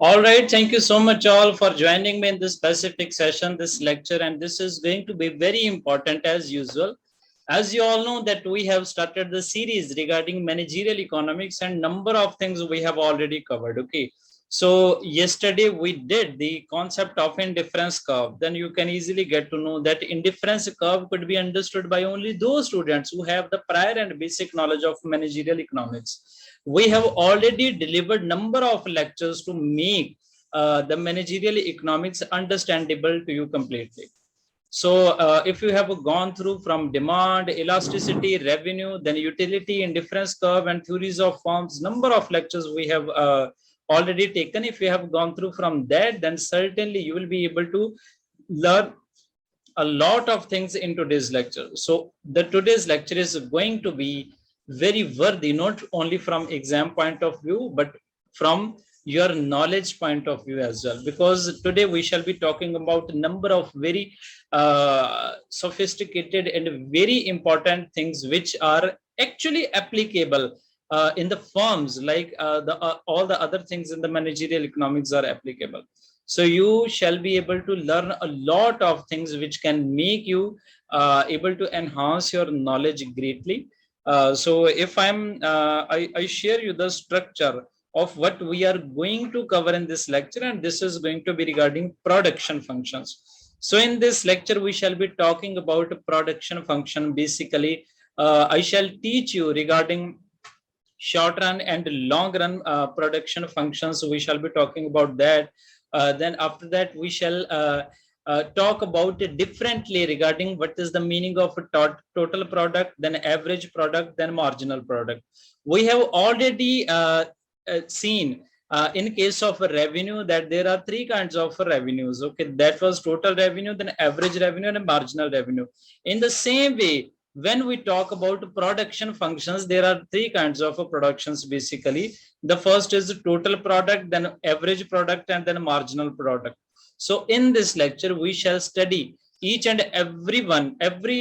All right, thank you so much all for joining me in this specific session, this lecture, and this is going to be very important as usual. As you all know that we have started the series regarding managerial economics and number of things we have already covered, okay? So yesterday we did the concept of indifference curve. Then you can easily get to know that indifference curve could be understood by only those students who have the prior and basic knowledge of managerial economics. We have already delivered number of lectures to make the managerial economics understandable to you completely. So if you have gone through from demand, elasticity, revenue, then utility, indifference curve, and theories of forms, number of lectures we have already taken. If you have gone through from that, then certainly you will be able to learn a lot of things in today's lecture. So the today's lecture is going to be very worthy, not only from exam point of view, but from your knowledge point of view as well. Because today we shall be talking about a number of very sophisticated and very important things which are actually applicable in the firms, like all the other things in the managerial economics are applicable. So you shall be able to learn a lot of things which can make you able to enhance your knowledge greatly. So if I share you the structure of what we are going to cover in this lecture, and this is going to be regarding production functions. So in this lecture, we shall be talking about production function. Basically, I shall teach you regarding short run and long run production functions. So we shall be talking about that. Then after that, we shall talk about it differently regarding what is the meaning of a total product, then average product, then marginal product. We have already seen in case of a revenue that there are three kinds of revenues. Okay, that was total revenue, then average revenue, and marginal revenue. In the same way, when we talk about production functions, there are three kinds of productions basically. The first is the total product, then average product, and then marginal product. So in this lecture, we shall study each and every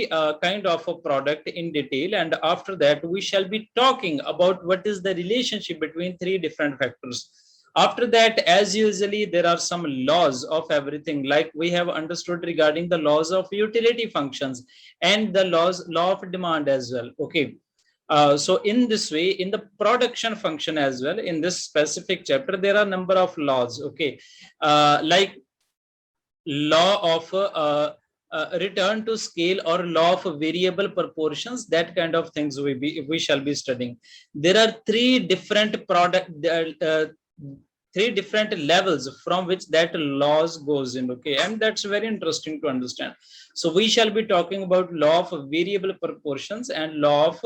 kind of a product in detail. And after that, we shall be talking about what is the relationship between three different factors. After that, as usually, there are some laws of everything, like we have understood regarding the laws of utility functions and the law of demand as well. Okay. So in this way, in the production function as well, in this specific chapter, there are number of laws. Okay. Like law of return to scale or law of variable proportions, that kind of things we shall be studying. There are three different three different levels from which that laws goes in. Okay, and that's very interesting to understand. So we shall be talking about law of variable proportions and law of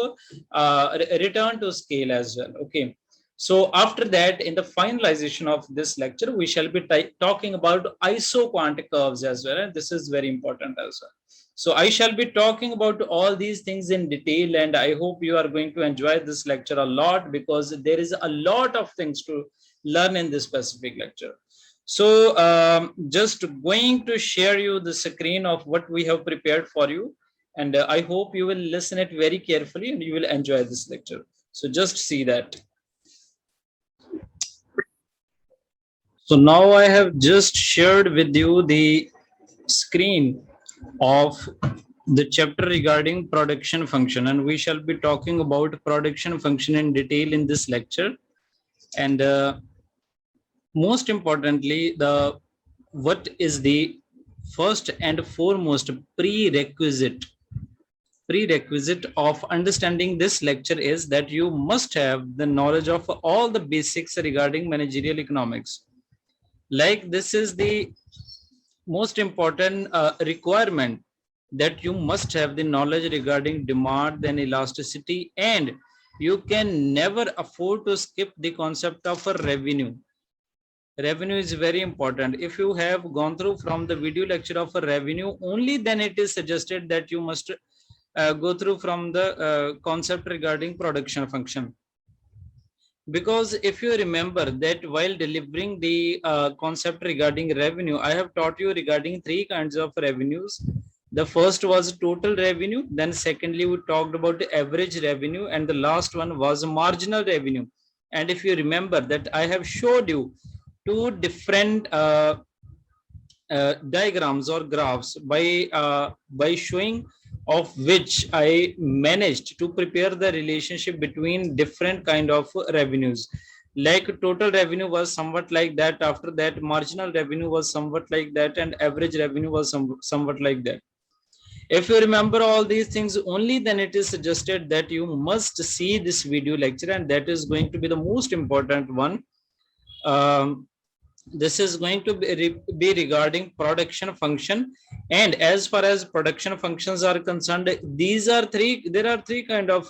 return to scale as well. Okay, so after that, in the finalization of this lecture, we shall be talking about isoquant curves as well, and this is very important as well. So I shall be talking about all these things in detail, and I hope you are going to enjoy this lecture a lot, because there is a lot of things to learn in this specific lecture. So just going to share you the screen of what we have prepared for you, and I hope you will listen it very carefully and you will enjoy this lecture. So just see that. So now I have just shared with you the screen of the chapter regarding production function, and we shall be talking about production function in detail in this lecture. And most importantly, what is the first and foremost prerequisite of understanding this lecture is that you must have the knowledge of all the basics regarding managerial economics. Like this is the most important requirement, that you must have the knowledge regarding demand, then elasticity, and you can never afford to skip the concept of a revenue. Revenue is very important. If you have gone through from the video lecture of a revenue, only then it is suggested that you must go through from the concept regarding production function. Because if you remember that while delivering the concept regarding revenue, I have taught you regarding three kinds of revenues. The first was total revenue, then secondly we talked about the average revenue, and the last one was marginal revenue. And if you remember that I have showed you two different diagrams or graphs by showing of which I managed to prepare the relationship between different kind of revenues. Like total revenue was somewhat like that. After that, marginal revenue was somewhat like that, and average revenue was somewhat like that. If you remember all these things, only then it is suggested that you must see this video lecture, and that is going to be the most important one. This is going to be regarding production function, and as far as production functions are concerned, there are three kind of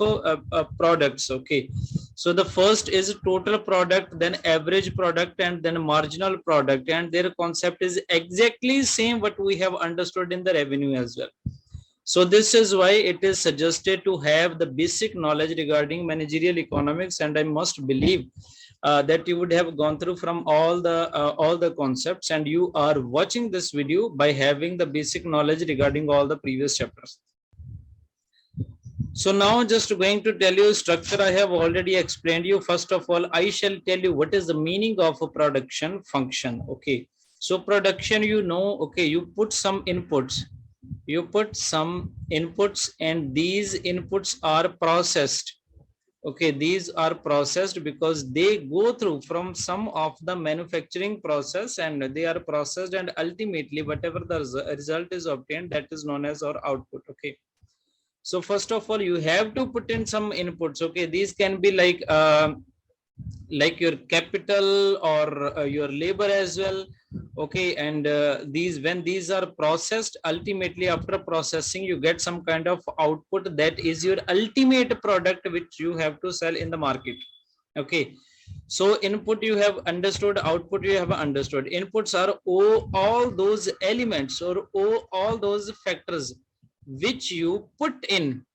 products. Okay, so the first is total product, then average product, and then marginal product, and their concept is exactly same what we have understood in the revenue as well. So this is why it is suggested to have the basic knowledge regarding managerial economics, and I must believe that you would have gone through from all the concepts, and you are watching this video by having the basic knowledge regarding all the previous chapters. So now just going to tell you structure I have already explained you. First of all, I shall tell you what is the meaning of a production function. Okay, so production, you know, okay, you put some inputs, and these inputs are processed. Okay, these are processed because they go through from some of the manufacturing process, and they are processed, and ultimately whatever the result is obtained, that is known as our output. Okay, so first of all, you have to put in some inputs. Okay, these can be like your capital or your labor as well. Okay, and when these are processed, ultimately after processing you get some kind of output, that is your ultimate product which you have to sell in the market. Okay, so input you have understood, output you have understood. Inputs are all those elements or all those factors which you put in,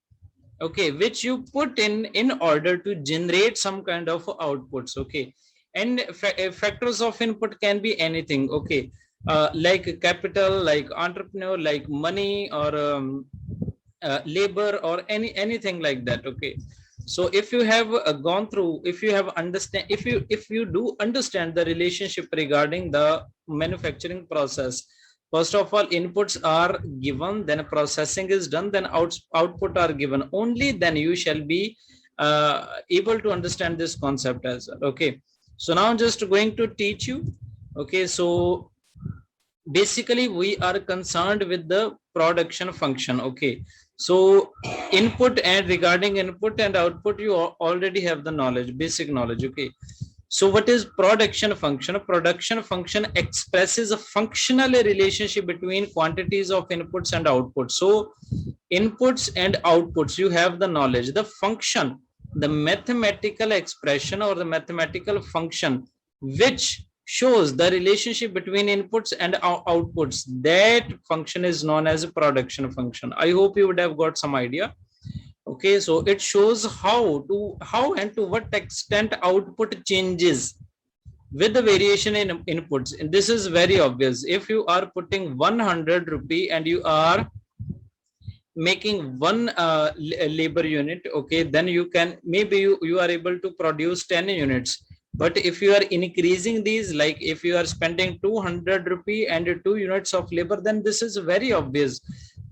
okay, which you put in order to generate some kind of outputs. Okay, and factors of input can be anything. Okay, like capital, like entrepreneur, like money, or labor, or anything like that. Okay, so if you have gone through, if you have understand, if you do understand the relationship regarding the manufacturing process, first of all inputs are given, then processing is done, then output are given, only then you shall be able to understand this concept as well. Okay, so now I'm just going to teach you. Okay, so basically we are concerned with the production function. Okay, so input, and regarding input and output you already have the knowledge, basic knowledge. Okay, so what is production function? Production function expresses a functional relationship between quantities of inputs and outputs. So inputs and outputs, you have the knowledge. The function, the mathematical expression or the mathematical function which shows the relationship between inputs and outputs, that function is known as a production function. I hope you would have got some idea. Okay, so it shows how and to what extent output changes with the variation in inputs. And this is very obvious. If you are putting 100 rupee and you are making one labor unit, okay, then you can, maybe you are able to produce 10 units. But if you are increasing these, like if you are spending 200 rupee and 2 units of labor, then this is very obvious,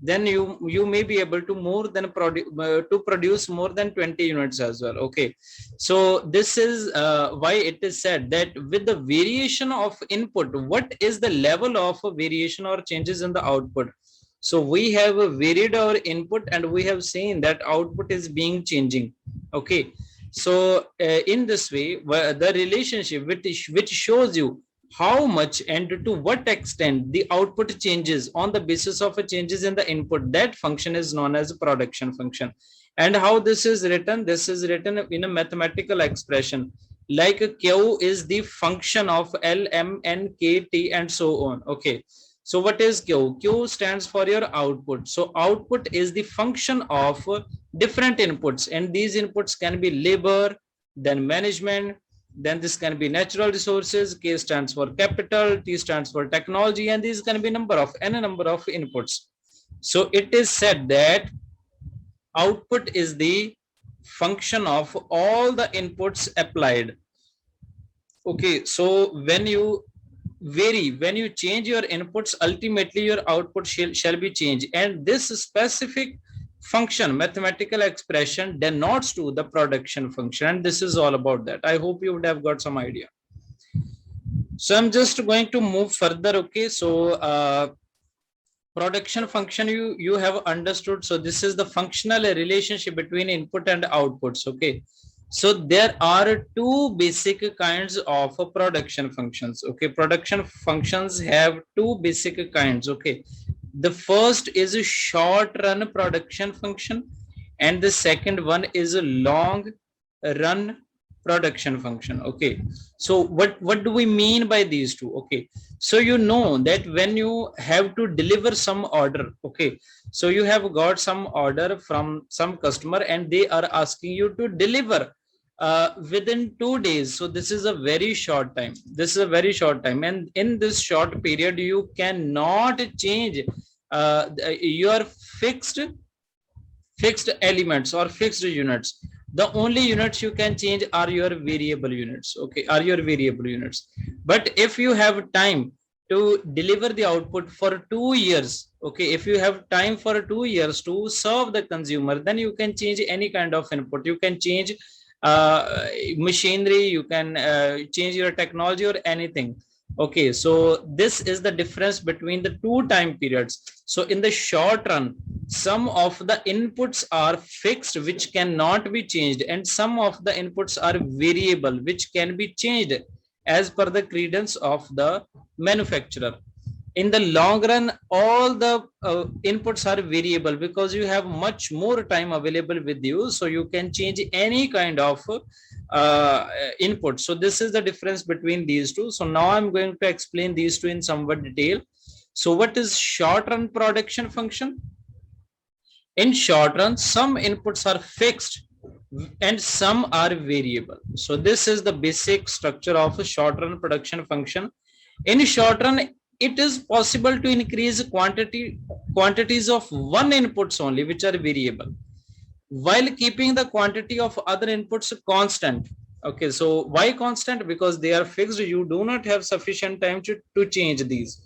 then you may be able to more than produce more than 20 units as well. Okay, so this is why it is said that with the variation of input, what is the level of variation or changes in the output? So we have varied our input, and we have seen that output is being changing. Okay, so in this way, the relationship which shows you how much and to what extent the output changes on the basis of changes in the input, that function is known as a production function. And how this is written? This is written in a mathematical expression, like Q is the function of L, M, N, K, T, and so on. Okay, so what is Q? Q stands for your output. So output is the function of different inputs, and these inputs can be labor, then management, then this can be natural resources. K stands for capital, T stands for technology, and these can be number of inputs. So it is said that output is the function of all the inputs applied. Okay, so when you vary, when you change your inputs, ultimately your output shall be changed, and this specific function, mathematical expression, denotes to the production function, and this is all about that. I hope you would have got some idea. So I'm just going to move further. Okay, so production function you have understood. So this is the functional relationship between input and outputs. Okay, so there are two basic kinds of production functions. Okay, production functions have two basic kinds. Okay, the first is a short run production function, and the second one is a long run production function. Okay, so what do we mean by these two? Okay, so you know that when you have to deliver some order, okay, so you have got some order from some customer and they are asking you to deliver within 2 days. So this is a very short time. This is a very short time, and in this short period you cannot change your fixed elements or fixed units. The only units you can change are your variable units. Okay, are your variable units. But if you have time to deliver the output for 2 years, okay, if you have time for 2 years to serve the consumer, then you can change any kind of input. You can change machinery, you can change your technology or anything. Okay, so this is the difference between the two time periods. So in the short run, some of the inputs are fixed, which cannot be changed, and some of the inputs are variable, which can be changed as per the credence of the manufacturer. In the long run, all the inputs are variable because you have much more time available with you, so you can change any kind of input. So this is the difference between these two. So now I'm going to explain these two in somewhat detail. So what is short run production function? In short run, some inputs are fixed and some are variable. So this is the basic structure of a short run production function. In short run, it is possible to increase quantities of one inputs only, which are variable, while keeping the quantity of other inputs constant. Okay, so why constant? Because they are fixed. You do not have sufficient time to change these.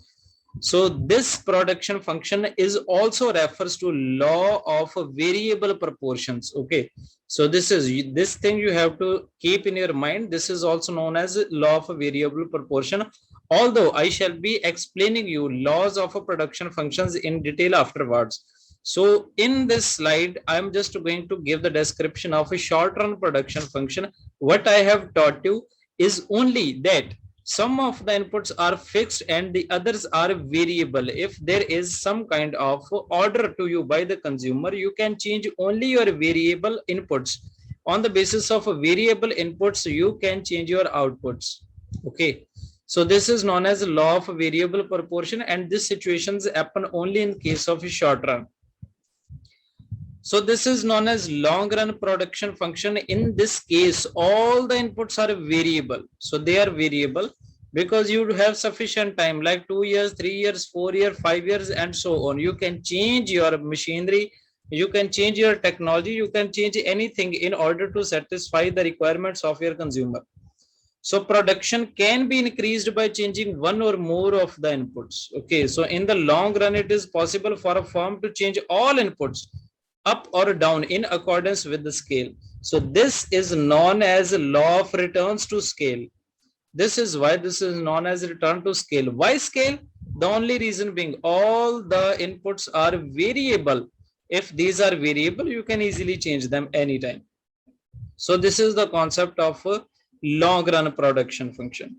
So this production function is also refers to law of variable proportions. Okay, so this thing you have to keep in your mind. This is also known as law of variable proportion, although I shall be explaining you laws of production functions in detail afterwards. So in this slide, I'm just going to give the description of a short run production function. What I have taught you is only that some of the inputs are fixed and the others are variable. If there is some kind of order to you by the consumer, you can change only your variable inputs. On the basis of variable inputs, you can change your outputs. Okay, so this is known as law of variable proportion, and these situations happen only in case of a short run. So this is known as long run production function. In this case, all the inputs are variable. So they are variable because you have sufficient time, like 2 years, 3 years, 4 years, 5 years, and so on. You can change your machinery, you can change your technology, you can change anything in order to satisfy the requirements of your consumer. So production can be increased by changing one or more of the inputs. Okay, so in the long run, it is possible for a firm to change all inputs up or down in accordance with the scale. So this is known as law of returns to scale. This is why this is known as return to scale. Why scale? The only reason being all the inputs are variable. If these are variable, you can easily change them anytime. So this is the concept of a long run production function.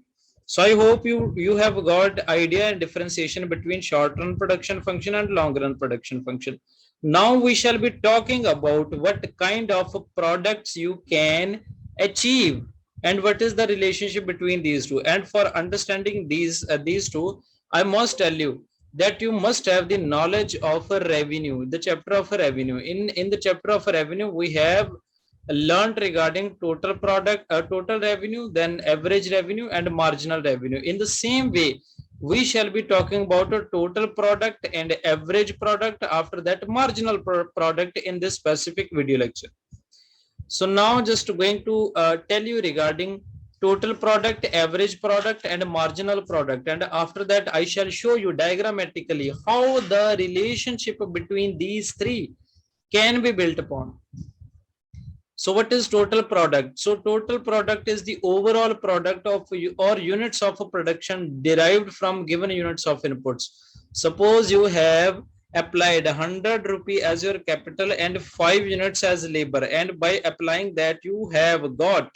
So I hope you have got idea and differentiation between short run production function and long run production function. Now we shall be talking about what kind of products you can achieve and what is the relationship between these two. And for understanding these two, I must tell you that you must have the knowledge of a revenue, the chapter of a revenue. In the chapter of a revenue, we have learned regarding total total revenue, then average revenue and marginal revenue. In the same way, we shall be talking about a total product and average product, after that marginal product in this specific video lecture. So now just going to tell you regarding total product, average product, and marginal product. And after that, I shall show you diagrammatically how the relationship between these three can be built upon. So what is total product? So total product is the overall product of or units of a production derived from given units of inputs. Suppose you have applied 100 rupee as your capital and 5 units as labor, and by applying that you have got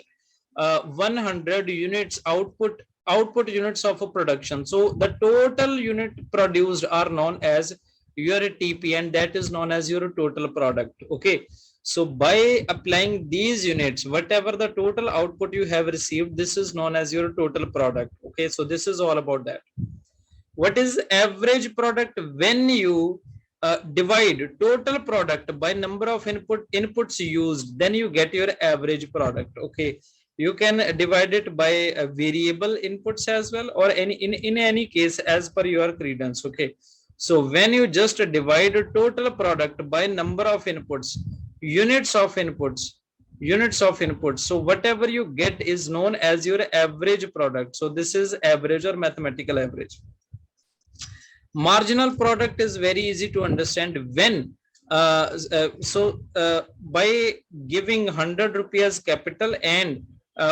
100 units output units of a production. So the total unit produced are known as your TP, and that is known as your total product. Okay, so by applying these units, whatever the total output you have received, this is known as your total product. Okay, so this is all about that. What is average product? When you divide total product by number of inputs used, then you get your average product. Okay, you can divide it by variable inputs as well, or in any case as per your credence. Okay, so when you just divide total product by number of inputs, units of inputs, so whatever you get is known as your average product. So this is average or mathematical average. Marginal product is very easy to understand. When by giving 100 rupees capital and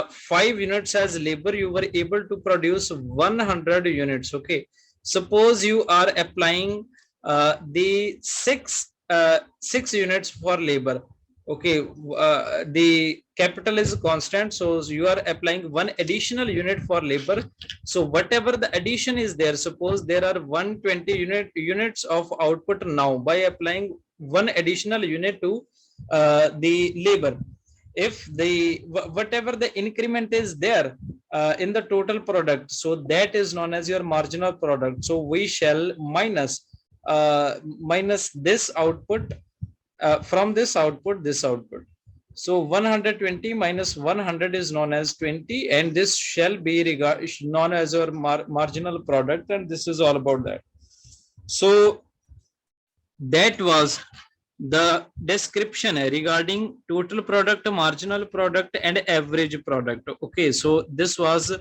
5 units as labor, you were able to produce 100 units. Okay, suppose you are applying the 6 units for labor. Okay, the capital is constant, so you are applying 1 additional unit for labor. So whatever the addition is there, suppose there are 120 units of output. Now by applying 1 additional unit to the labor, if the whatever the increment is there in the total product, so that is known as your marginal product. So we shall minus this output from this output. So 120 minus 100 is known as 20, and this shall be known as your marginal product, and this is all about that. So that was the description regarding total product, marginal product, and average product. Okay, so this was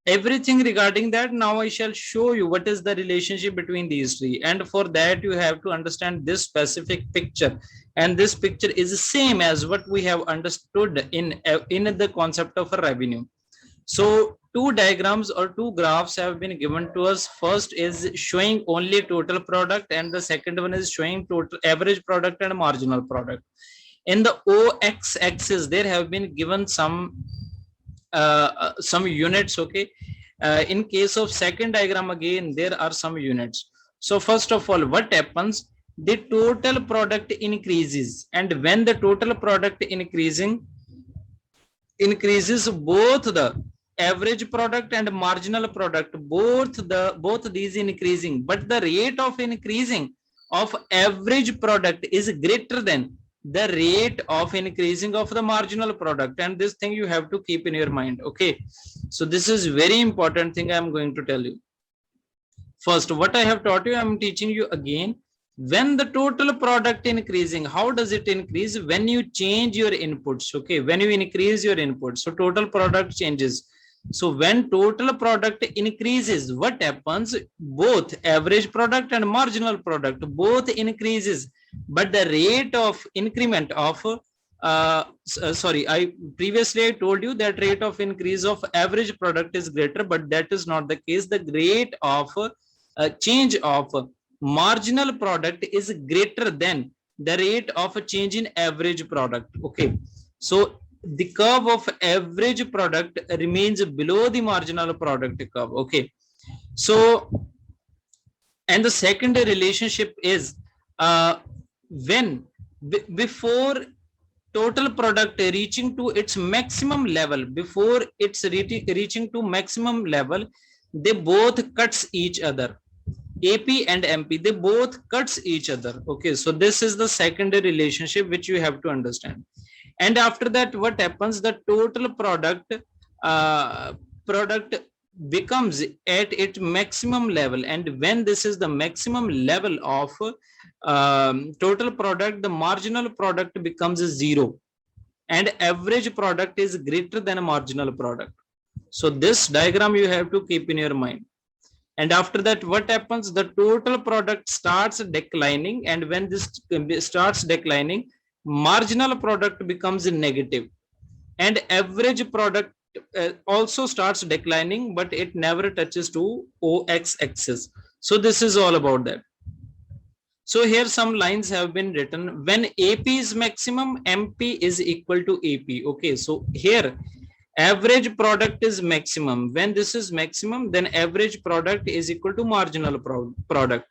everything regarding that. Now I shall show you what is the relationship between these three, and for that you have to understand this specific picture, and this picture is the same as what we have understood in the concept of a revenue. So 2 diagrams or 2 graphs have been given to us. First is showing only total product, and the second one is showing total average product and marginal product. In the OX axis there have been given some units. Okay, in case of second diagram again there are some units. So first of all, what happens? The total product increases, and when the total product increases, both the average product and marginal product, both these increasing, but the rate of increasing of average product is greater than the rate of increasing of the marginal product, and this thing you have to keep in your mind. Okay, so this is very important thing I am going to tell you. First, what I have taught you, I am teaching you again. When the total product increasing, how does it increase? When you change your inputs. Okay, when you increase your inputs, so total product changes. So when total product increases, what happens? Both average product and marginal product both increases, but the rate of increment of I previously told you that rate of increase of average product is greater, but that is not the case. The rate of change of marginal product is greater than the rate of a change in average product. Okay, so the curve of average product remains below the marginal product curve. Okay, so and the second relationship is when before total product reaching to its maximum level, before it's reaching to maximum level, they both cuts each other. AP and MP, they both cuts each other. Okay, so this is the secondary relationship which you have to understand. And after that, what happens? The total product becomes at its maximum level, and when this is the maximum level of total product, the marginal product becomes 0, and average product is greater than a marginal product. So this diagram you have to keep in your mind. And after that, what happens? The total product starts declining, and when this starts declining, marginal product becomes negative, and average product also starts declining, but it never touches to OX axis. So this is all about that. So here some lines have been written. When AP is maximum, MP is equal to AP. Okay, so here average product is maximum. When this is maximum, then average product is equal to marginal product.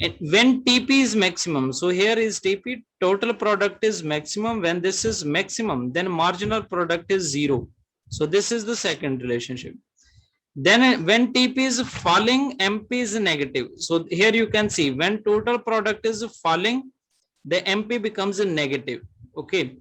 And when TP is maximum, so here is TP, total product is maximum. When this is maximum, then marginal product is zero. So this is the second relationship. Then when TP is falling, MP is negative. So here you can see when total product is falling, the MP becomes a negative. Okay.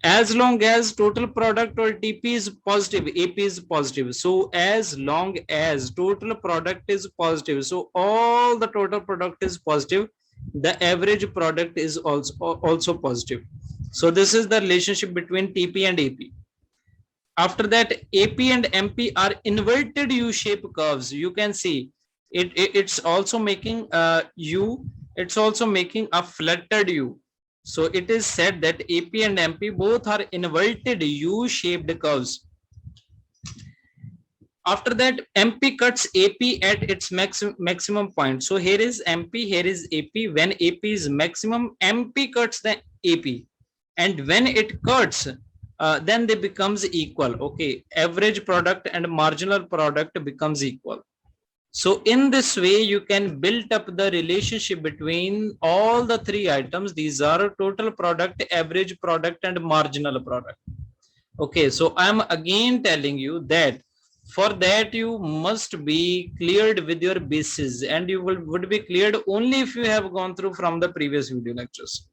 As long as total product or TP is positive, AP is positive. So as long as total product is positive, so all the total product is positive, the average product is also positive. So this is the relationship between TP and AP. After that, AP and MP are inverted U-shaped curves. You can see it's also making it's also making a flattered U. So it is said that AP and MP both are inverted U-shaped curves. After that, MP cuts AP at its maximum point. So here is MP, here is AP. When AP is maximum, MP cuts the AP, and when it cuts, then they becomes equal. Okay, average product and marginal product becomes equal. So in this way, you can build up the relationship between all the three items. These are total product, average product, and marginal product. Okay, so I'm again telling you that for that you must be cleared with your basis, and you would be cleared only if you have gone through from the previous video lectures.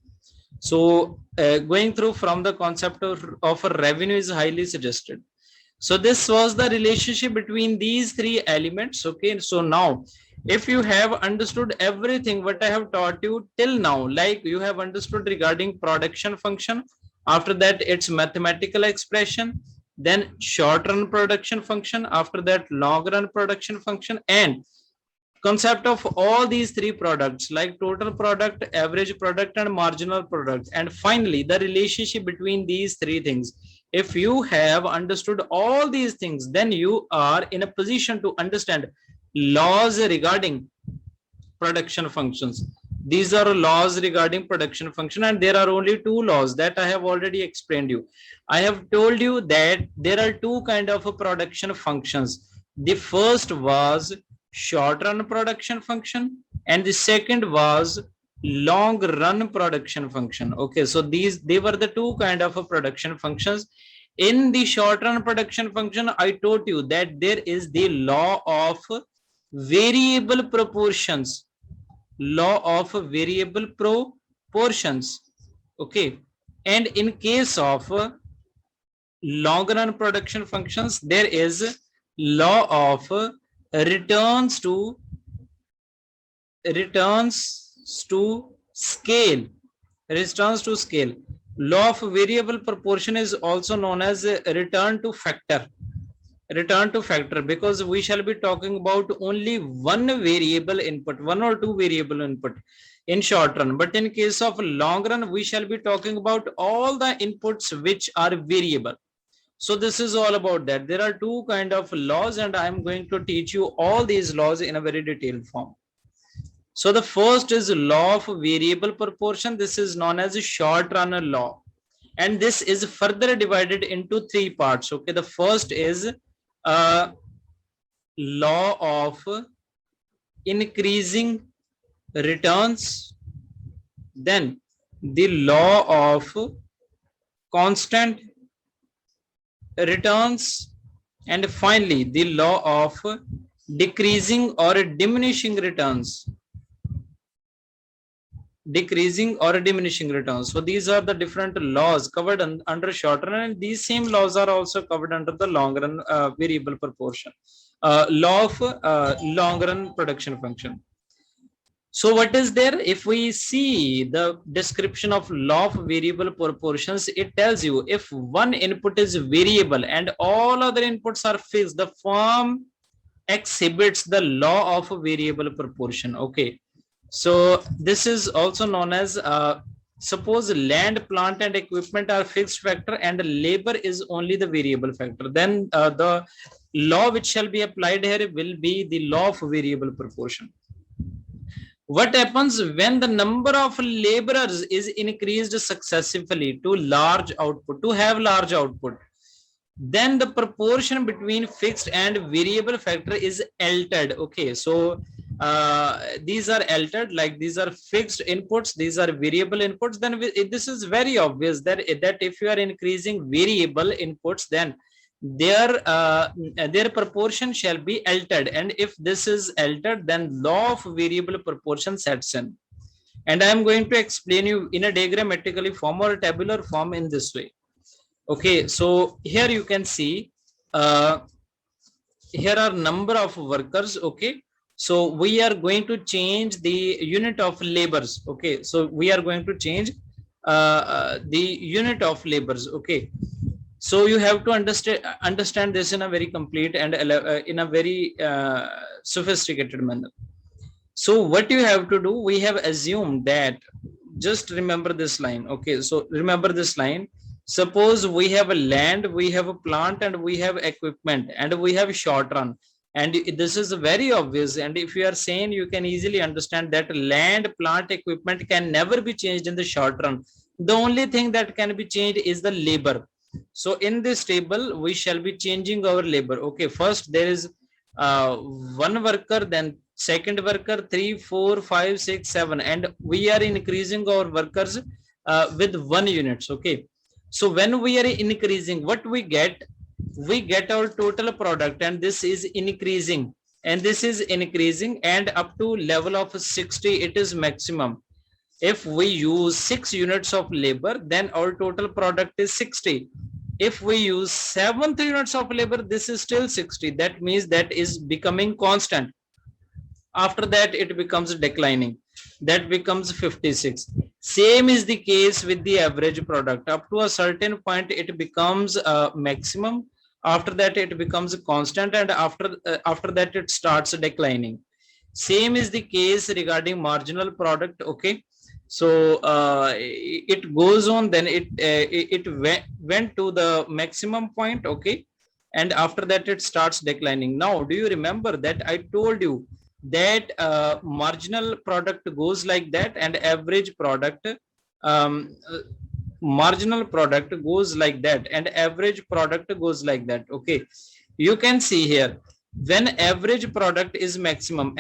So going through from the concept of revenue is highly suggested. So this was the relationship between these three elements. Okay, so now if you have understood everything what I have taught you till now, like you have understood regarding production function, after that its mathematical expression, then short run production function, after that long run production function, and concept of all these three products like total product, average product, and marginal product, and finally the relationship between these three things. If you have understood all these things, then you are in a position to understand laws regarding production functions. These are laws regarding production function, and there are only two laws that I have already explained you. I have told you that there are two kind of production functions. The first was short run production function, and the second was long run production function. Okay, so they were the two kind of production functions. In the short run production function, I told you that there is the law of variable proportions. Law of variable proportions. Okay, and in case of long run production functions, there is law of returns to scale. Returns to scale. Law of variable proportion is also known as return to factor. Return to factor, because we shall be talking about only one variable input, one or two variable input in short run. But in case of long run, we shall be talking about all the inputs which are variable. So this is all about that. There are two kind of laws, and I am going to teach you all these laws in a very detailed form. So the first is law of variable proportion. This is known as a short run law, and this is further divided into three parts. Okay, the first is law of increasing returns, then the law of constant returns, and finally the law of decreasing or diminishing returns. Decreasing or diminishing returns. So these are the different laws covered under short run, and these same laws are also covered under the long run variable proportion. Law of long run production function. So what is there? If we see the description of law of variable proportions, it tells you if one input is variable and all other inputs are fixed, the firm exhibits the law of variable proportion. Okay. So this is also known as suppose land, plant and equipment are fixed factor and labor is only the variable factor. Then the law which shall be applied here will be the law of variable proportion. What happens when the number of laborers is increased successively to large output, to have large output? Then the proportion between fixed and variable factor is altered. Okay, so these are altered, like these are fixed inputs, these are variable inputs. Then this is very obvious that if you are increasing variable inputs, then their proportion shall be altered, and if this is altered, then law of variable proportion sets in. And I am going to explain you in a diagrammatically form or a tabular form in this way. Okay, so here you can see here are number of workers. Okay, so we are going to change the unit of labors. Okay, so we are going to change the unit of labors. Okay, so you have to understand this in a very complete and in a very sophisticated manner. So what you have to do, we have assumed that, just remember this line. Okay, so remember this line. Suppose we have a land, we have a plant, and we have equipment, and we have short run. And this is very obvious. And if you are saying, you can easily understand that land, plant, equipment can never be changed in the short run. The only thing that can be changed is the labor. So in this table, we shall be changing our labor. Okay, first there is one worker, then second worker, 3, 4, 5, 6, 7, and we are increasing our workers with 1 units. Okay, so when we are increasing, what we get our total product, and this is increasing, and this is increasing, and up to level of 60 it is maximum. If we use 6 units of labor, then our total product is 60. If we use 7 units of labor, this is still 60. That means that is becoming constant. After that, it becomes declining. That becomes 56. Same is the case with the average product. Up to a certain point, it becomes maximum. After that, it becomes constant, and after that, it starts declining. Same is the case regarding marginal product. Okay, so it goes on. Then it went to the maximum point. Okay, and after that, it starts declining. Now, do you remember that I told you that marginal product goes like that, and average product marginal product goes like that, and average product goes like that. Okay, you can see here, when average product is maximum,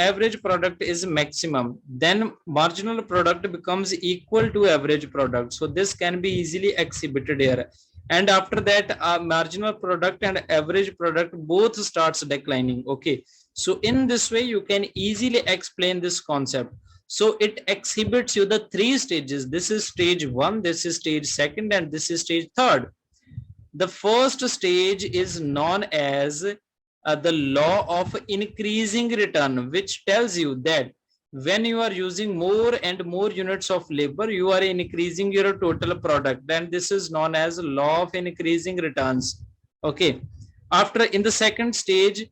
then marginal product becomes equal to average product. So this can be easily exhibited here, and after that marginal product and average product both starts declining. Okay, so in this way you can easily explain this concept. So it exhibits you the 3 stages. This is stage 1, this is stage 2, and this is stage 3. The first stage is known as the law of increasing return, which tells you that when you are using more and more units of labor, you are increasing your total product. Then this is known as law of increasing returns. Okay, after in the second stage,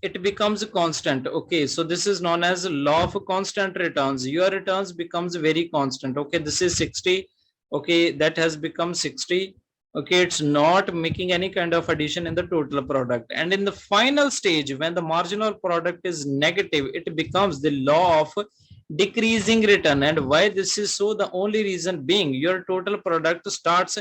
it becomes constant. Okay, so this is known as law of constant returns. Your returns becomes very constant. Okay, this is 60. Okay, that has become 60. Okay, it's not making any kind of addition in the total product. And in the final stage, when the marginal product is negative, it becomes the law of decreasing return. And why this is so? The only reason being your total product starts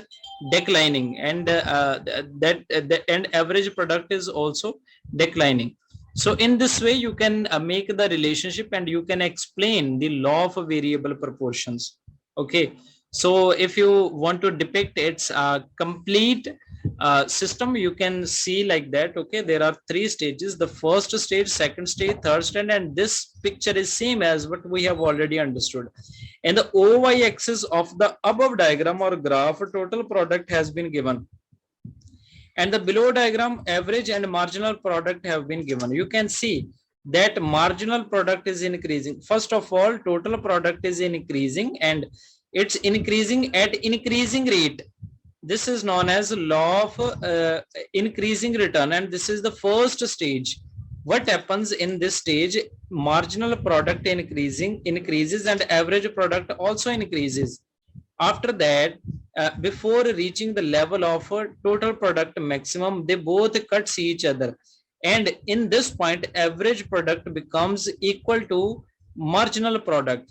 declining, and and average product is also declining. So in this way, you can make the relationship, and you can explain the law of variable proportions. Okay, so if you want to depict its complete system, you can see like that. Okay, there are 3 stages: the first stage, second stage, third stage, and this picture is same as what we have already understood. And the OY axis of the above diagram or graph, total product has been given, and the below diagram, average and marginal product have been given. You can see that marginal product is increasing. First of all, total product is increasing and it's increasing at increasing rate. This is known as law of increasing return, and this is the first stage. What happens in this stage? Marginal product increases and average product also increases. After that, before reaching the level of total product maximum, they both cuts each other, and in this point average product becomes equal to marginal product.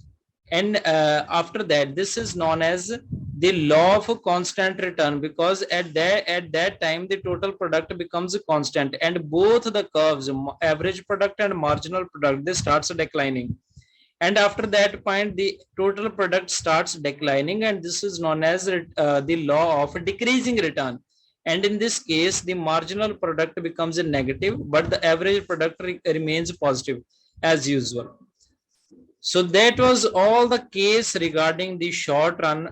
And after that, this is known as the law of constant return, because at that time the total product becomes constant and both the curves, average product and marginal product, they starts declining. And after that point the total product starts declining, and this is known as the law of decreasing return. And in this case the marginal product becomes a negative but the average product remains positive as usual. So that was all the case regarding the short run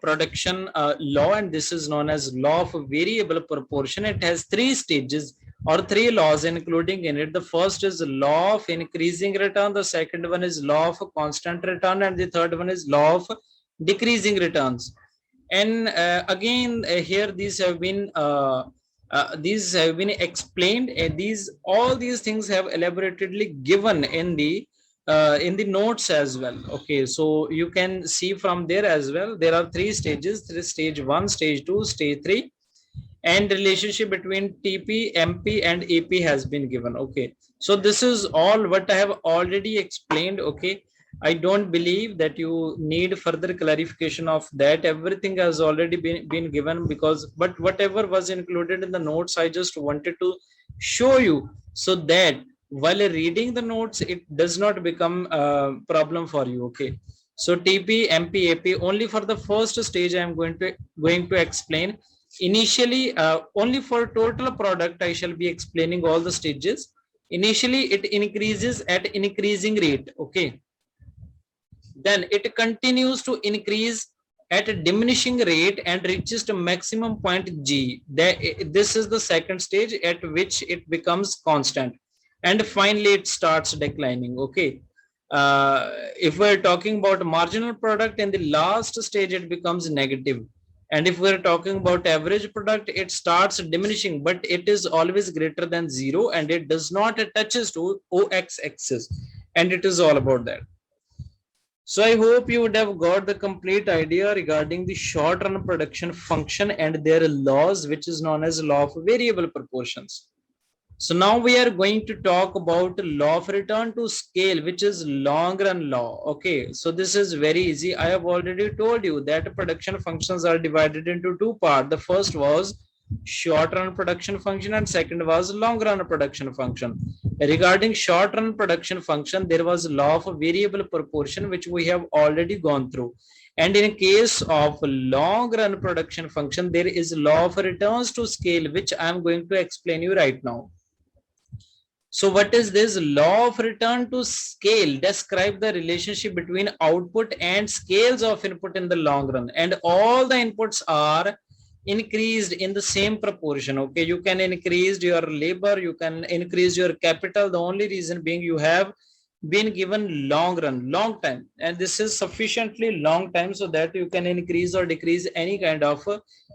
production law, and this is known as law of variable proportion. It has three stages or three laws including in it. The first is law of increasing return, the second one is law of constant return, and the third one is law of decreasing returns. And again here these have been explained, and all these things have elaboratedly given in the notes as well. Okay, so you can see from there as well, there are three stages. There is stage 1, stage 2, stage 3, and relationship between TP, MP and AP has been given. Okay, so this is all what I have already explained. Okay, I don't believe that you need further clarification of that. Everything has already been given, because but whatever was included in the notes, I just wanted to show you, so that while reading the notes it does not become a problem for you. Okay, so TP, MP, AP, only for the first stage I am going to explain. Initially only for total product I shall be explaining all the stages. Initially it increases at increasing rate. Okay, then it continues to increase at a diminishing rate and reaches to maximum point G. This is the second stage at which it becomes constant, and finally it starts declining. Okay, if we're talking about marginal product, in the last stage it becomes negative, and if we're talking about average product, it starts diminishing, but it is always greater than 0 and it does not touches to OX axis, and it is all about that. So I hope you would have got the complete idea regarding the short run production function and their laws, which is known as law of variable proportions. So now we are going to talk about law of return to scale, which is long run law. Okay, so this is very easy. I have already told you that production functions are divided into two parts. The first was short run production function and second was long run production function. Regarding short run production function, there was law of variable proportion, which we have already gone through. And in case of long run production function, there is law of returns to scale, which I am going to explain you right now. So what is this law of return to scale? Describe the relationship between output and scales of input in the long run, and all the inputs are increased in the same proportion. Okay, you can increase your labor, you can increase your capital. The only reason being you have been given long run, long time, and this is sufficiently long time so that you can increase or decrease any kind of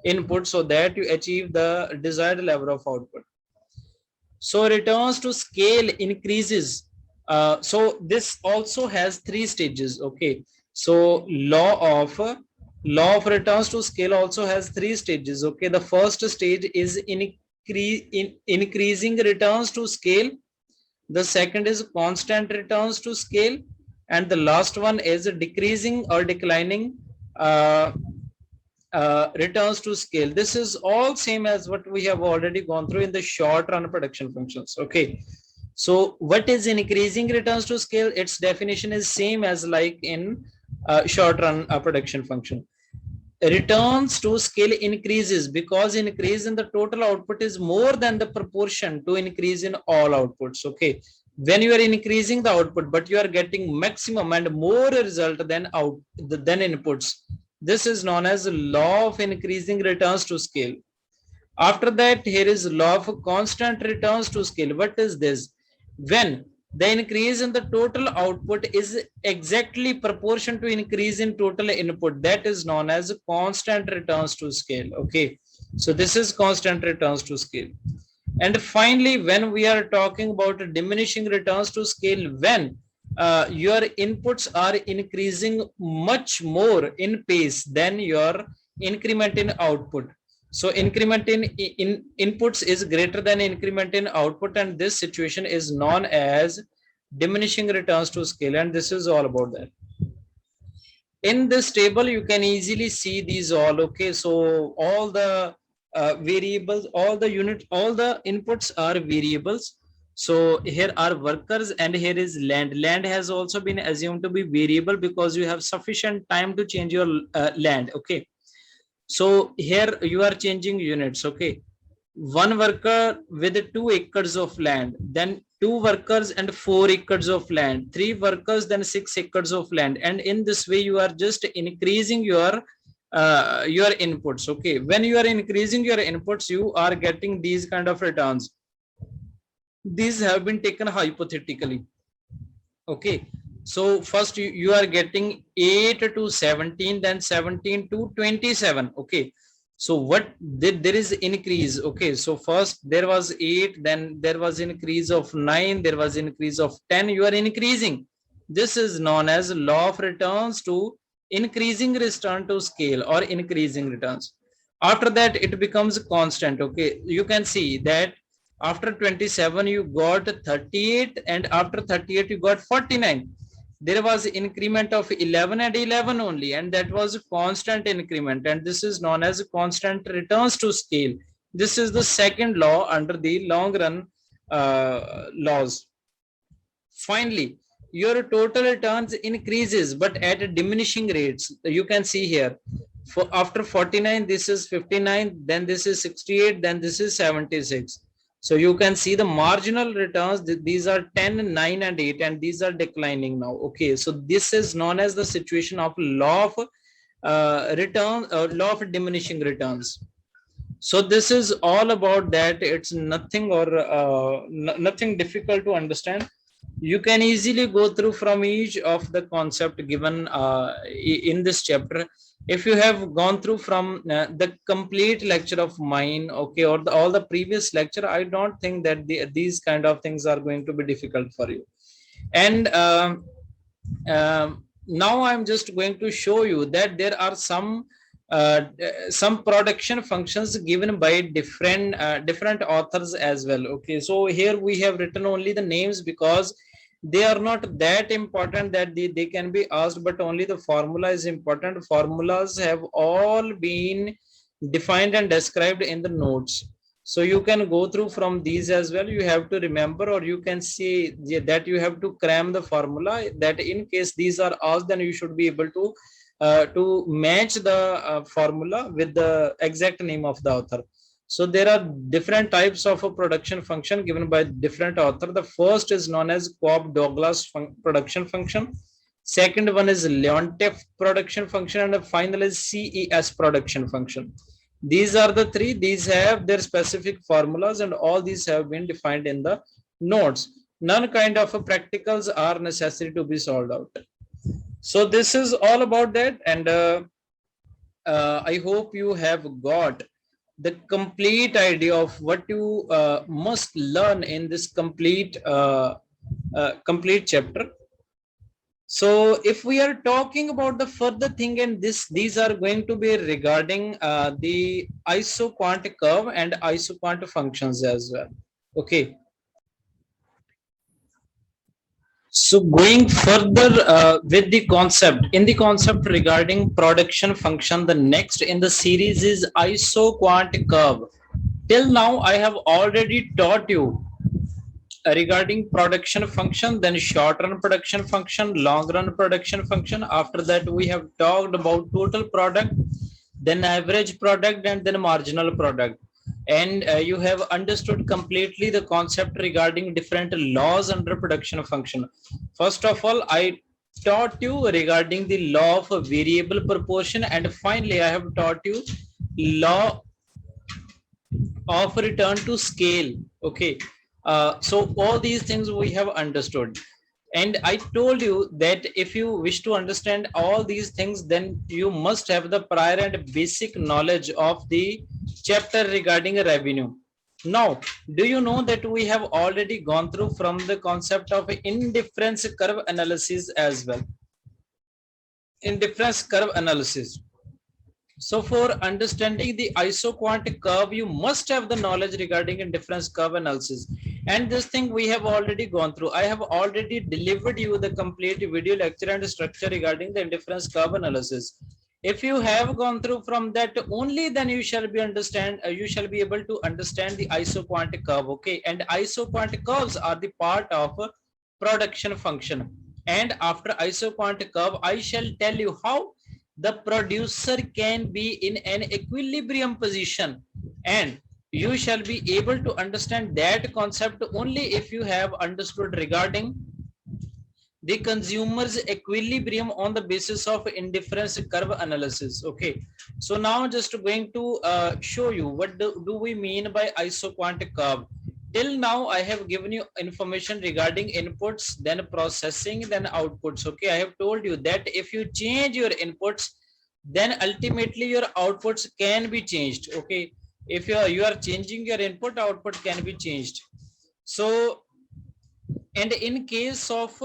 input so that you achieve the desired level of output. So returns to scale increases. So this also has three stages. Okay, so law of returns to scale also has three stages. Okay, the first stage is increasing returns to scale. The second is constant returns to scale, and the last one is decreasing or declining returns to scale. This is all same as what we have already gone through in the short run production functions. Okay, so what is increasing returns to scale? Its definition is same as like in short run production function. Returns to scale increases because increase in the total output is more than the proportion to increase in all outputs. Okay, when you are increasing the output but you are getting maximum and more result than inputs, this is known as law of increasing returns to scale. After that, here is law of constant returns to scale. What is this? when the increase in the total output is exactly proportion to increase in total input, that is known as constant returns to scale. Okay, so this is constant returns to scale. And finally, when we are talking about diminishing returns to scale, when your inputs are increasing much more in pace than your increment in output. So increment in inputs is greater than increment in output, and this situation is known as diminishing returns to scale, and this is all about that. In this table you can easily see these all. Okay, so all the variables, all the units, all the inputs are variables. So here are workers and here is land. Land has also been assumed to be variable because you have sufficient time to change your land. Okay, so here you are changing units. Okay, one worker with 2 acres of land, then 2 workers and 4 acres of land, 3 workers, then 6 acres of land. And in this way, you are just increasing your inputs. Okay, when you are increasing your inputs, you are getting these kind of returns. These have been taken hypothetically. Okay, so first you are getting 8 to 17, then 17 to 27. Okay, so what did there is increase. Okay, so first there was 8, then there was increase of 9, there was increase of 10. You are increasing. This is known as law of returns to increasing return to scale or increasing returns. After that it becomes constant. Okay, you can see that after 27 you got 38, and after 38 you got 49. There was increment of 11 and 11 only, and that was constant increment, and this is known as constant returns to scale. This is the second law under the long run laws. Finally, your total returns increases but at diminishing rates. You can see here, for after 49 this is 59, then this is 68, then this is 76. So you can see the marginal returns. These are 10, 9 and 8, and these are declining now. Okay, so this is known as the situation of law of law of diminishing returns. So this is all about that. It's nothing or nothing difficult to understand. You can easily go through from each of the concept given in this chapter. If you have gone through from the complete lecture of mine, okay, or all the previous lecture, I don't think that these kind of things are going to be difficult for you. And now I'm just going to show you that there are some production functions given by different authors as well. Okay, so here we have written only the names because they are not that important that they can be asked, but only the formula is important. Formulas have all been defined and described in the notes, so you can go through from these as well. You have to remember, or you can see that you have to cram the formula, that in case these are asked, then you should be able to match the formula with the exact name of the author. So there are different types of a production function given by different author. The first is known as Cobb-Douglas production function. Second one is Leontief production function, and the final is CES production function. These are the three. These have their specific formulas, and all these have been defined in the notes. None kind of practicals are necessary to be solved out. So this is all about that, and I hope you have got the complete idea of what you must learn in this complete chapter. So if we are talking about the further thing, and these are going to be regarding the isoquant curve and isoquant functions as well. Okay. So going further with the concept, in the concept regarding production function, the next in the series is isoquant curve. Till now, I have already taught you regarding production function, then short run production function, long run production function. After that, we have talked about total product, then average product, and then marginal product. And you have understood completely the concept regarding different laws under production function. First of all, I taught you regarding the law of variable proportion, and finally I have taught you law of return to scale. Okay, So all these things we have understood. And I told you that if you wish to understand all these things, then you must have the prior and basic knowledge of the chapter regarding revenue. Now, do you know that we have already gone through from the concept of indifference curve analysis as well? Indifference curve analysis. So for understanding the isoquant curve, you must have the knowledge regarding indifference curve analysis. And this thing we have already gone through. I have already delivered you the complete video lecture and structure regarding the indifference curve analysis. If you have gone through from that, only then you shall be you shall be able to understand the isoquant curve. Okay, and isoquant curves are the part of production function. And after isoquant curve, I shall tell you how the producer can be in an equilibrium position, and you shall be able to understand that concept only if you have understood regarding the consumer's equilibrium on the basis of indifference curve analysis. Okay, so now just going to show you what do we mean by isoquant curve. Till now I have given you information regarding inputs, then processing, then outputs. Okay, I have told you that if you change your inputs, then ultimately your outputs can be changed. Okay, if you are changing your input, output can be changed. So, and in case of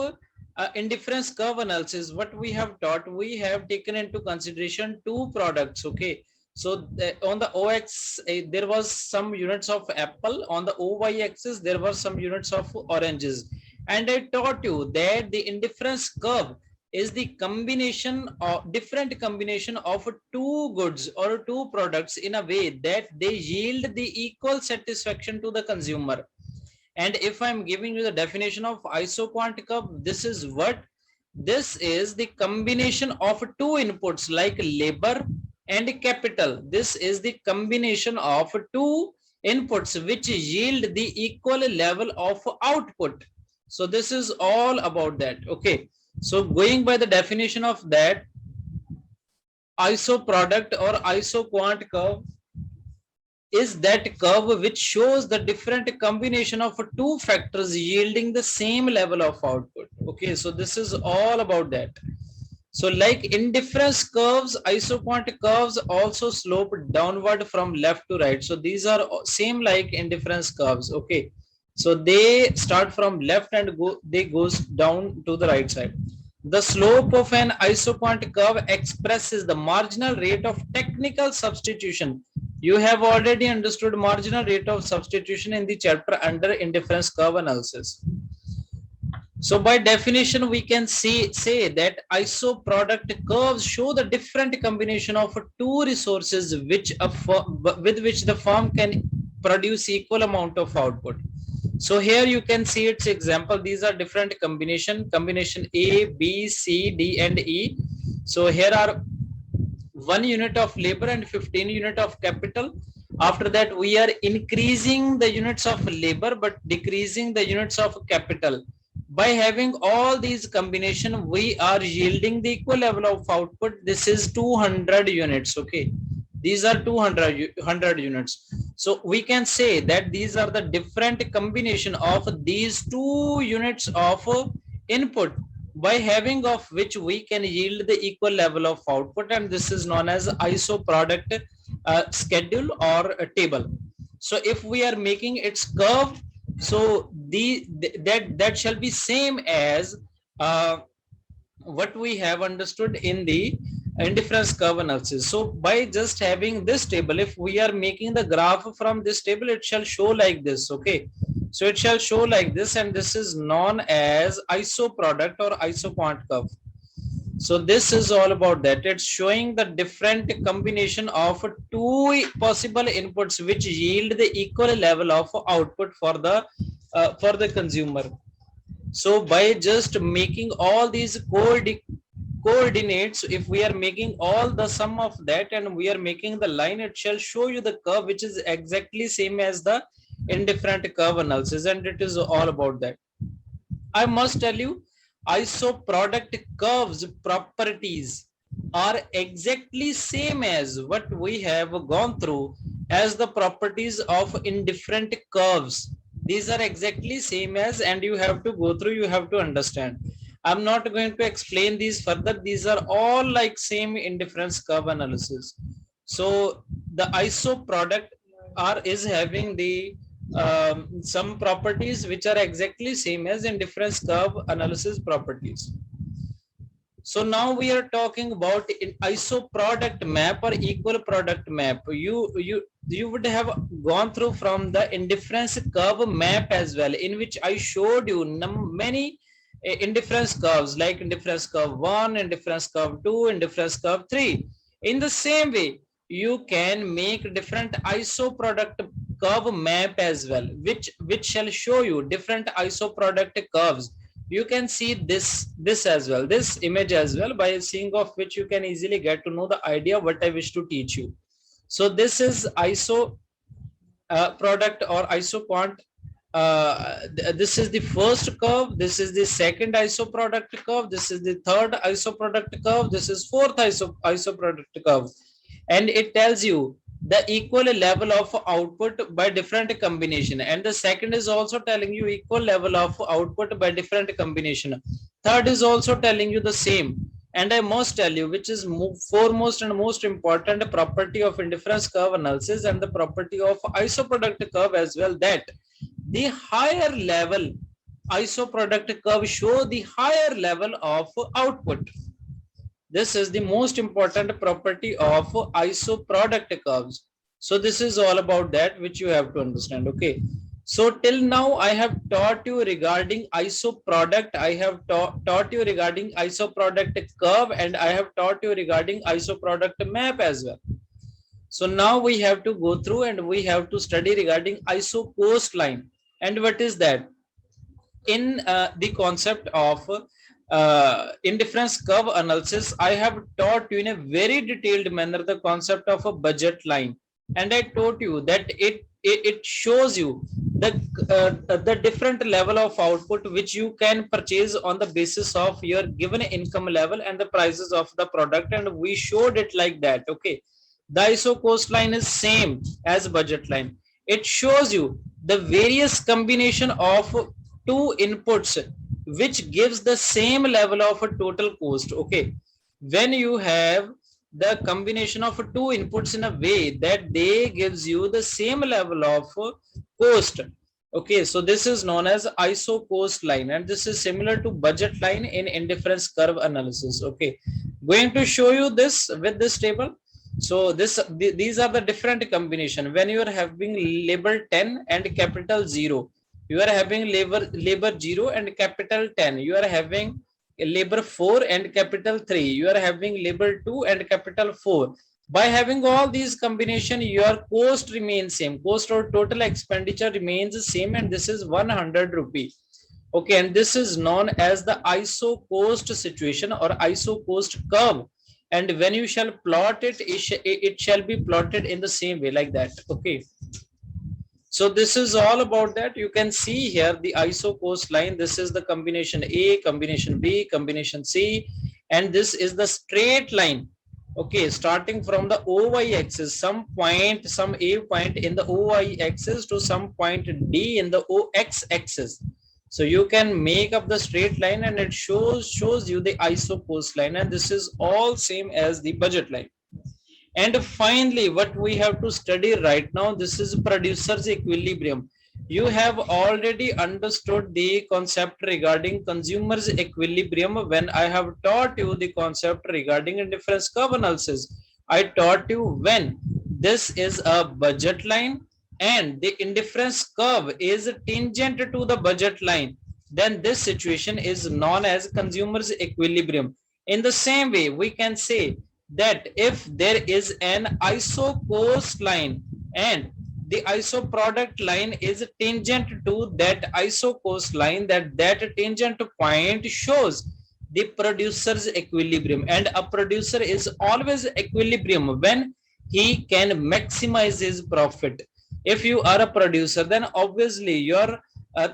indifference curve analysis, what we have taught, we have taken into consideration two products. Okay, so on the OX there was some units of apple, on the OY axis there were some units of oranges, and I taught you that the indifference curve is the combination of different combination of two goods or two products in a way that they yield the equal satisfaction to the consumer. And if I'm giving you the definition of isoquant curve, this is what? This is the combination of two inputs like labor and capital. This is the combination of two inputs which yield the equal level of output. So this is all about that. Okay. So going by the definition of that, iso product or isoquant curve is that curve which shows the different combination of two factors yielding the same level of output. Okay, so this is all about that. So like indifference curves, isoquant curves also slope downward from left to right. So these are same like indifference curves. Okay, so they start from left and they goes down to the right side. The slope of an isoquant curve expresses the marginal rate of technical substitution. You have already understood marginal rate of substitution in the chapter under indifference curve analysis. So by definition, we can say that iso product curves show the different combination of two resources with which the firm can produce equal amount of output. So here you can see its example. These are different combination A, B, C, D, and E. So here are 1 unit of labor and 15 unit of capital. After that, we are increasing the units of labor but decreasing the units of capital. By having all these combination, we are yielding the equal level of output. This is 200 units. Okay, these are 200 units. So we can say that these are the different combination of these two units of input, by having of which we can yield the equal level of output, and this is known as iso product schedule or table. So if we are making its curve, so that shall be same as what we have understood in the indifference curve analysis. So by just having this table, if we are making the graph from this table, it shall show like this. Okay, so it shall show like this, and this is known as iso product or isoquant curve. So this is all about that. It's showing the different combination of two possible inputs which yield the equal level of output for the consumer. So by just making all these coordinates, if we are making all the sum of that and we are making the line, it shall show you the curve which is exactly same as the indifferent curve analysis, and it is all about that. I must tell you, iso product curves properties are exactly same as what we have gone through as the properties of indifferent curves. These are exactly same as, and you have to go through, you have to understand. I'm not going to explain these further. These are all like same indifference curve analysis. So the iso product are is having the some properties which are exactly same as indifference curve analysis properties. So now we are talking about in iso product map or equal product map. You would have gone through from the indifference curve map as well, in which I showed you many indifference curves like indifference curve 1, indifference curve 2, indifference curve 3. In the same way, you can make different iso product curve map as well, which shall show you different iso product curves. You can see this as well, this image as well, by seeing of which you can easily get to know the idea what I wish to teach you. So this is iso product or iso quant. This is the first curve, this is the second iso product curve, this is the third iso product curve, this is fourth iso product curve, and it tells you the equal level of output by different combination, and the second is also telling you equal level of output by different combination. Third is also telling you the same. And I must tell you, which is foremost and most important property of indifference curve analysis and the property of isoproduct curve as well, that the higher level isoproduct curve show the higher level of output. This is the most important property of iso product curves. So this is all about that, which you have to understand. Okay. So till now I have taught you regarding iso product, I have taught you regarding iso product curve, and I have taught you regarding iso product map as well. So now we have to go through and we have to study regarding iso coastline. And what is that? In the concept of indifference curve analysis, I have taught you in a very detailed manner the concept of a budget line, and I told you that it shows you the different level of output which you can purchase on the basis of your given income level and the prices of the product, and we showed it like that. Okay, the iso cost line is same as budget line. It shows you the various combination of two inputs which gives the same level of a total cost. Okay, when you have the combination of two inputs in a way that they gives you the same level of cost. Okay, so this is known as iso cost line, and this is similar to budget line in indifference curve analysis. Okay, going to show you this with this table. So these are the different combination. When you are having label 10 and capital 0, you are having labor 0 and capital 10, you are having labor 4 and capital 3, you are having labor 2 and capital 4. By having all these combination, your cost remains same, cost or total expenditure remains the same, and this is 100 rupee. Okay, and this is known as the iso cost situation or iso cost curve, and when you shall plot it, it shall be plotted in the same way like that. Okay, so this is all about that. You can see here the iso cost line. This is the combination A, combination B, combination C, and this is the straight line. Okay, starting from the OY axis, some point, some A point in the OY axis to some point D in the OX axis. So you can make up the straight line, and it shows you the iso cost line, and this is all same as the budget line. And finally, what we have to study right now, this is producer's equilibrium. You have already understood the concept regarding consumer's equilibrium when I have taught you the concept regarding indifference curve analysis. I taught you when this is a budget line and the indifference curve is tangent to the budget line, then this situation is known as consumer's equilibrium. In the same way, we can say that if there is an iso cost line and the iso product line is tangent to that iso cost line, that tangent point shows the producer's equilibrium, and a producer is always equilibrium when he can maximize his profit. If you are a producer, then obviously your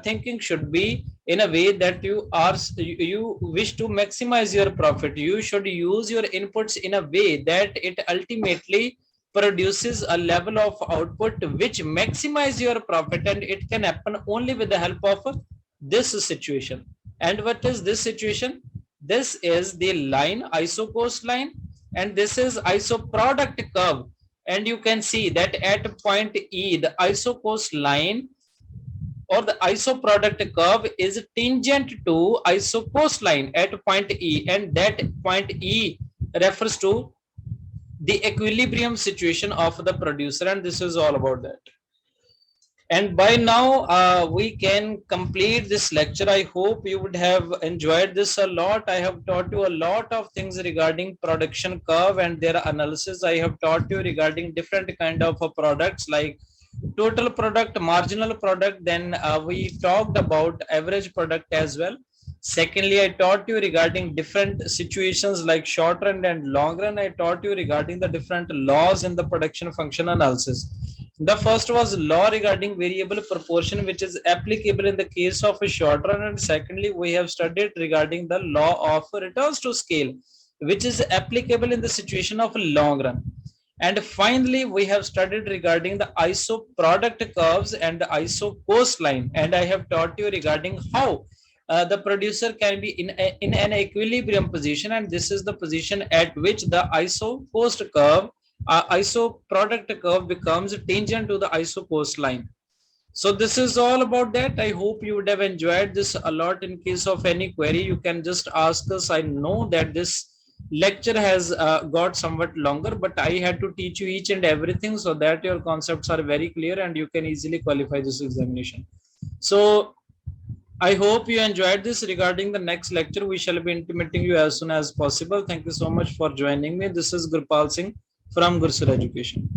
thinking should be in a way that you wish to maximize your profit. You should use your inputs in a way that it ultimately produces a level of output which maximize your profit, and it can happen only with the help of this situation. And what is this situation? This is the line, iso cost line, and this is iso product curve. And you can see that at point E, the iso cost line or the iso product curve is tangent to iso cost line at point E, and that point E refers to the equilibrium situation of the producer, and this is all about that. And by now we can complete this lecture. I hope you would have enjoyed this a lot. I have taught you a lot of things regarding production curve and their analysis. I have taught you regarding different kind of products like total product, marginal product. Then we talked about average product as well. Secondly, I taught you regarding different situations like short run and long run. I taught you regarding the different laws in the production function analysis. The first was law regarding variable proportion, which is applicable in the case of a short run. And secondly, we have studied regarding the law of returns to scale, which is applicable in the situation of a long run. And finally, we have studied regarding the iso product curves and the iso cost line. And I have taught you regarding how the producer can be in an equilibrium position, and this is the position at which the iso cost curve, iso product curve becomes tangent to the iso cost line. So this is all about that. I hope you would have enjoyed this a lot. In case of any query, you can just ask us. I know that this lecture has got somewhat longer, but I had to teach you each and everything so that your concepts are very clear and you can easily qualify this examination. So I hope you enjoyed this. Regarding the next lecture, we shall be intimating you as soon as possible. Thank you so much for joining me. This is Gurpal Singh from Gursur Education.